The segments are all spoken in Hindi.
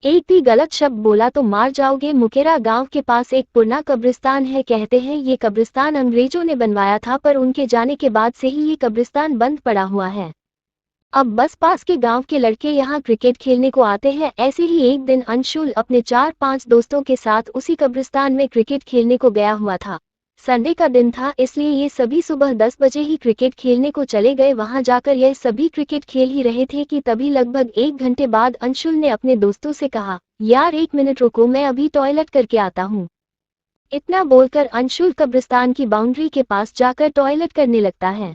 एक भी गलत शब्द बोला तो मार जाओगे। मुकेरा गांव के पास एक पुराना कब्रिस्तान है। कहते हैं ये कब्रिस्तान अंग्रेजों ने बनवाया था, पर उनके जाने के बाद से ही ये कब्रिस्तान बंद पड़ा हुआ है। अब बस पास के गांव के लड़के यहाँ क्रिकेट खेलने को आते हैं। ऐसे ही एक दिन अंशुल अपने 4-5 दोस्तों के साथ उसी कब्रिस्तान में क्रिकेट खेलने को गया हुआ था। संडे का दिन था, इसलिए ये सभी सुबह 10 बजे ही क्रिकेट खेलने को चले गए। वहां जाकर यह सभी क्रिकेट खेल ही रहे थे कि तभी लगभग 1 घंटे बाद अंशुल ने अपने दोस्तों से कहा, यार 1 मिनट रुको, मैं अभी टॉयलेट करके आता हूँ। इतना बोलकर अंशुल कब्रिस्तान की बाउंड्री के पास जाकर टॉयलेट करने लगता है।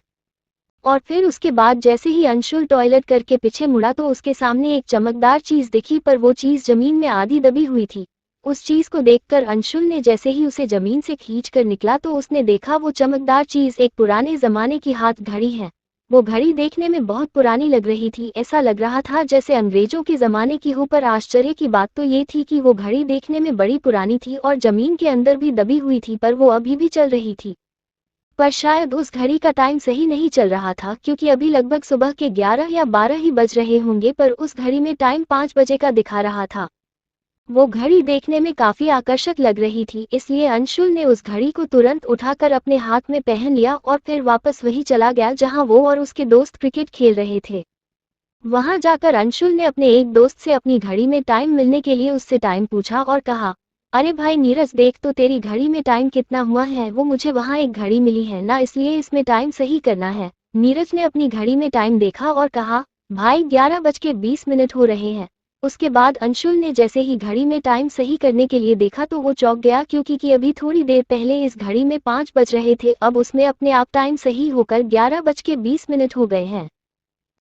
और फिर उसके बाद जैसे ही अंशुल टॉयलेट करके पीछे मुड़ा तो उसके सामने एक चमकदार चीज दिखी, पर वो चीज जमीन में आधी दबी हुई थी। उस चीज को देखकर अंशुल ने जैसे ही उसे जमीन से खींचकर निकला तो उसने देखा वो चमकदार चीज एक पुराने जमाने की हाथ घड़ी है। वो घड़ी देखने में बहुत पुरानी लग रही थी, ऐसा लग रहा था जैसे अंग्रेजों के जमाने की हो। पर आश्चर्य की बात तो ये थी कि वो घड़ी देखने में बड़ी पुरानी थी और जमीन के अंदर भी दबी हुई थी, पर वो अभी भी चल रही थी। पर शायद उस घड़ी का टाइम सही नहीं चल रहा था, क्योंकि अभी लगभग सुबह के 11 या 12 ही बज रहे होंगे, पर उस घड़ी में टाइम 5 बजे का दिखा रहा था। वो घड़ी देखने में काफी आकर्षक लग रही थी, इसलिए अंशुल ने उस घड़ी को तुरंत उठाकर अपने हाथ में पहन लिया और फिर वापस वही चला गया जहां वो और उसके दोस्त क्रिकेट खेल रहे थे। वहां जाकर अंशुल ने अपने एक दोस्त से अपनी घड़ी में टाइम मिलने के लिए उससे टाइम पूछा और कहा, अरे भाई नीरज, देख तो तेरी घड़ी में टाइम कितना हुआ है। वो मुझे वहां एक घड़ी मिली है ना, इसलिए इसमें टाइम सही करना है। नीरज ने अपनी घड़ी में टाइम देखा और कहा, भाई 11:20 हो रहे हैं। उसके बाद अंशुल ने जैसे ही घड़ी में टाइम सही करने के लिए देखा तो वो चौंक गया, क्योंकि अभी थोड़ी देर पहले इस घड़ी में 5 बज रहे थे, अब उसमें अपने आप टाइम सही होकर 11:20 हो गए हैं।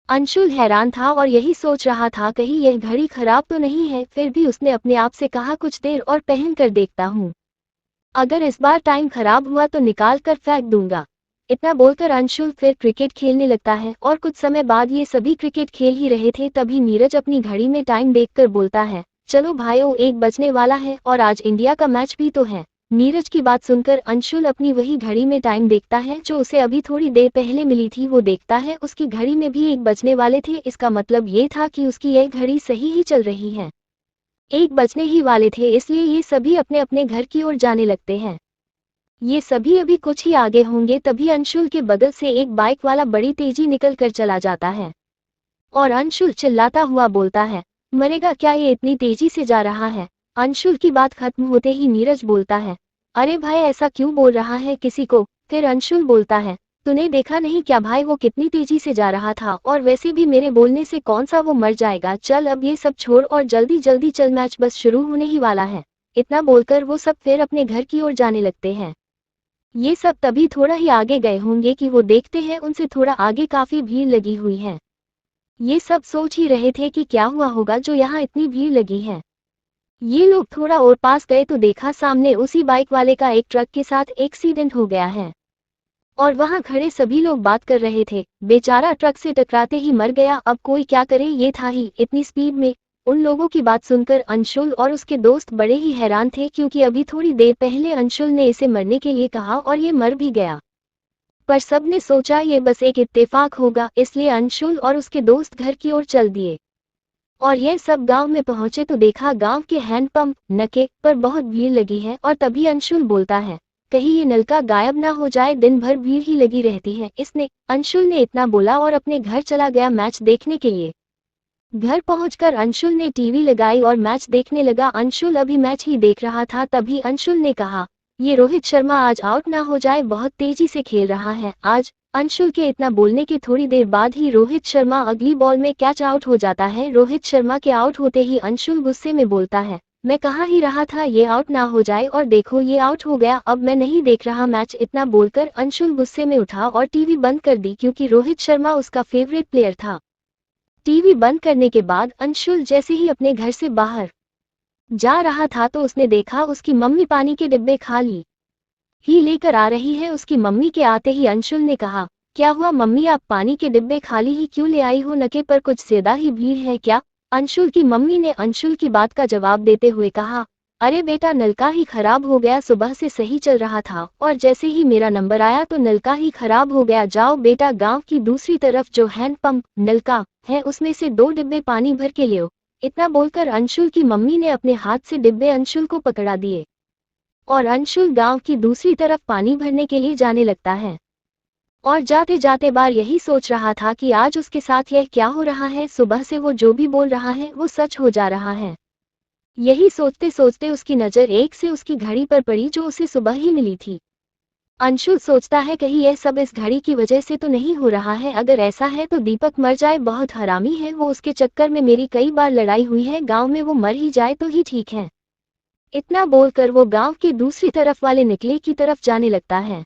अंशुल हैरान था और यही सोच रहा था कहीं यह घड़ी खराब तो नहीं है। फिर भी उसने अपने आप से कहा, कुछ देर और पहन कर देखता हूँ, अगर इस बार टाइम खराब हुआ तो निकाल कर फेंक दूंगा। इतना बोलकर अंशुल फिर क्रिकेट खेलने लगता है और कुछ समय बाद ये सभी क्रिकेट खेल ही रहे थे, तभी नीरज अपनी घड़ी में टाइम देखकर बोलता है, चलो भाइयों 1 बजने वाला है और आज इंडिया का मैच भी तो है। नीरज की बात सुनकर अंशुल अपनी वही घड़ी में टाइम देखता है जो उसे अभी थोड़ी देर पहले मिली थी। वो देखता है उसकी घड़ी में भी 1 बजने वाले थे, इसका मतलब ये था कि उसकी यह घड़ी सही ही चल रही है। 1 बजने ही वाले थे, इसलिए ये सभी अपने अपने घर की ओर जाने लगते हैं। ये सभी अभी कुछ ही आगे होंगे, तभी अंशुल के बगल से एक बाइक वाला बड़ी तेजी निकल कर चला जाता है और अंशुल चिल्लाता हुआ बोलता है, मरेगा क्या, ये इतनी तेजी से जा रहा है। अंशुल की बात खत्म होते ही नीरज बोलता है, अरे भाई ऐसा क्यों बोल रहा है किसी को। फिर अंशुल बोलता है, तूने देखा नहीं क्या भाई, वो कितनी तेजी से जा रहा था, और वैसे भी मेरे बोलने से कौन सा वो मर जाएगा। चल अब ये सब छोड़ और जल्दी जल्दी चल, मैच बस शुरू होने ही वाला है। इतना बोलकर वो सब फिर अपने घर की ओर जाने लगते हैं। ये सब तभी थोड़ा ही आगे गए होंगे कि वो देखते हैं उनसे थोड़ा आगे काफी भीड़ लगी हुई है। ये सब सोच ही रहे थे कि क्या हुआ होगा जो यहाँ इतनी भीड़ लगी है। ये लोग थोड़ा और पास गए तो देखा सामने उसी बाइक वाले का एक ट्रक के साथ एक्सीडेंट हो गया है और वहां खड़े सभी लोग बात कर रहे थे, बेचारा ट्रक से टकराते ही मर गया, अब कोई क्या करे, ये था ही इतनी स्पीड में। उन लोगों की बात सुनकर अंशुल और उसके दोस्त बड़े ही हैरान थे, क्योंकि अभी थोड़ी देर पहले अंशुल ने इसे मरने के लिए कहा और ये मर भी गया। पर सबने सोचा ये बस एक इत्तेफाक होगा, इसलिए अंशुल और उसके दोस्त घर की ओर चल दिए और यह सब गांव में पहुंचे तो देखा गांव के हैंडपंप नके पर बहुत भीड़ लगी है। और तभी अंशुल बोलता है, कहीं ये नलका गायब ना हो जाए, दिन भर भीड़ ही लगी रहती है। अंशुल ने इतना बोला और अपने घर चला गया मैच देखने के लिए। घर पहुंचकर अंशुल ने टीवी लगाई और मैच देखने लगा। अंशुल अभी मैच ही देख रहा था, तभी अंशुल ने कहा, ये रोहित शर्मा आज आउट ना हो जाए, बहुत तेजी से खेल रहा है आज। अंशुल के इतना बोलने के थोड़ी देर बाद ही रोहित शर्मा अगली बॉल में कैच आउट हो जाता है। रोहित शर्मा के आउट होते ही अंशुल गुस्से में बोलता है, मैं कहा ही रहा था ये आउट ना हो जाए, और देखो ये आउट हो गया, अब मैं नहीं देख रहा मैच। इतना बोलकर अंशुल गुस्से में उठा और टीवी बंद कर दी, क्योंकि रोहित शर्मा उसका फेवरेट प्लेयर था। टीवी बंद करने के बाद अंशुल जैसे ही अपने घर से बाहर जा रहा था तो उसने देखा उसकी मम्मी पानी के डिब्बे खाली ही लेकर आ रही है। उसकी मम्मी के आते ही अंशुल ने कहा, क्या हुआ मम्मी, आप पानी के डिब्बे खाली ही क्यों ले आई हो, नके पर कुछ ज्यादा ही भीड़ है क्या। अंशुल की मम्मी ने अंशुल की बात का जवाब देते हुए कहा, अरे बेटा नलका ही खराब हो गया, सुबह से सही चल रहा था और जैसे ही मेरा नंबर आया तो नलका ही खराब हो गया। जाओ बेटा गांव की दूसरी तरफ जो हैंडपंप नलका है उसमें से 2 डिब्बे पानी भर के ले आओ। इतना बोलकर अंशुल की मम्मी ने अपने हाथ से डिब्बे अंशुल को पकड़ा दिए और अंशुल गांव की दूसरी तरफ पानी भरने के लिए जाने लगता है। और जाते जाते बार यही सोच रहा था कि आज उसके साथ यह क्या हो रहा है, सुबह से वो जो भी बोल रहा है वो सच हो जा रहा है। यही सोचते सोचते उसकी नज़र एक से उसकी घड़ी पर पड़ी जो उसे सुबह ही मिली थी। अंशुल सोचता है कहीं यह सब इस घड़ी की वजह से तो नहीं हो रहा है, अगर ऐसा है तो दीपक मर जाए, बहुत हरामी है वो, उसके चक्कर में मेरी कई बार लड़ाई हुई है गांव में, वो मर ही जाए तो ही ठीक है। इतना बोलकर वो गांव के दूसरी तरफ वाले निकले की तरफ जाने लगता है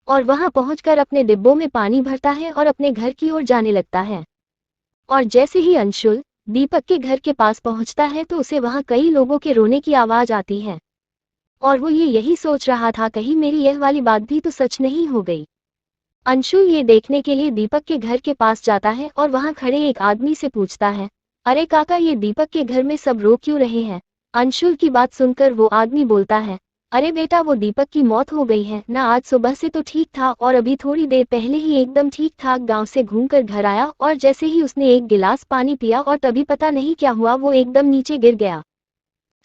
और वहां पहुंचकर अपने डिब्बों में पानी भरता है और अपने घर की ओर जाने लगता है। और जैसे ही अंशुल दीपक के घर के पास पहुंचता है तो उसे वहां कई लोगों के रोने की आवाज आती है और वो यही सोच रहा था कहीं मेरी यह वाली बात भी तो सच नहीं हो गई। अंशुल ये देखने के लिए दीपक के घर के पास जाता है और वहां खड़े एक आदमी से पूछता है, अरे काका, ये दीपक के घर में सब रो क्यों रहे हैं? अंशुल की बात सुनकर वो आदमी बोलता है, अरे बेटा, वो दीपक की मौत हो गई है ना, आज सुबह से तो ठीक था और अभी थोड़ी देर पहले ही एकदम ठीक ठाक गांव से घूमकर घर आया और जैसे ही उसने एक गिलास पानी पिया और तभी पता नहीं क्या हुआ वो एकदम नीचे गिर गया।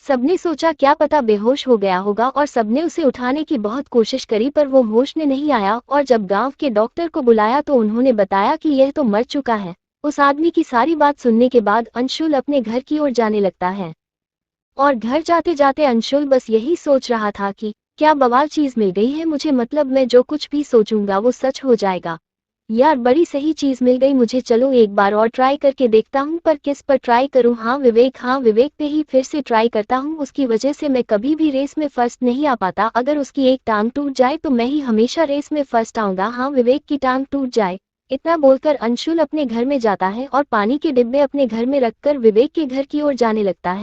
सबने सोचा क्या पता बेहोश हो गया होगा और सबने उसे उठाने की बहुत कोशिश करी पर वो होश में नहीं आया और जब गांव के डॉक्टर को बुलाया तो उन्होंने बताया कि यह तो मर चुका है। उस आदमी की सारी बात सुनने के बाद अंशुल अपने घर की ओर जाने लगता है और घर जाते जाते अंशुल बस यही सोच रहा था कि क्या बवाल चीज मिल गई है मुझे, मतलब मैं जो कुछ भी सोचूंगा वो सच हो जाएगा। यार बड़ी सही चीज मिल गई मुझे, चलो एक बार और ट्राई करके देखता हूँ, पर किस पर ट्राई करूँ? हाँ विवेक पे ही फिर से ट्राई करता हूँ, उसकी वजह से मैं कभी भी रेस में फर्स्ट नहीं आ पाता, अगर उसकी एक टांग टूट जाए तो मैं ही हमेशा रेस में फर्स्ट आऊंगा। हाँ, विवेक की टांग टूट जाए। इतना बोलकर अंशुल अपने घर में जाता है और पानी के डिब्बे अपने घर में रखकर विवेक के घर की ओर जाने लगता है।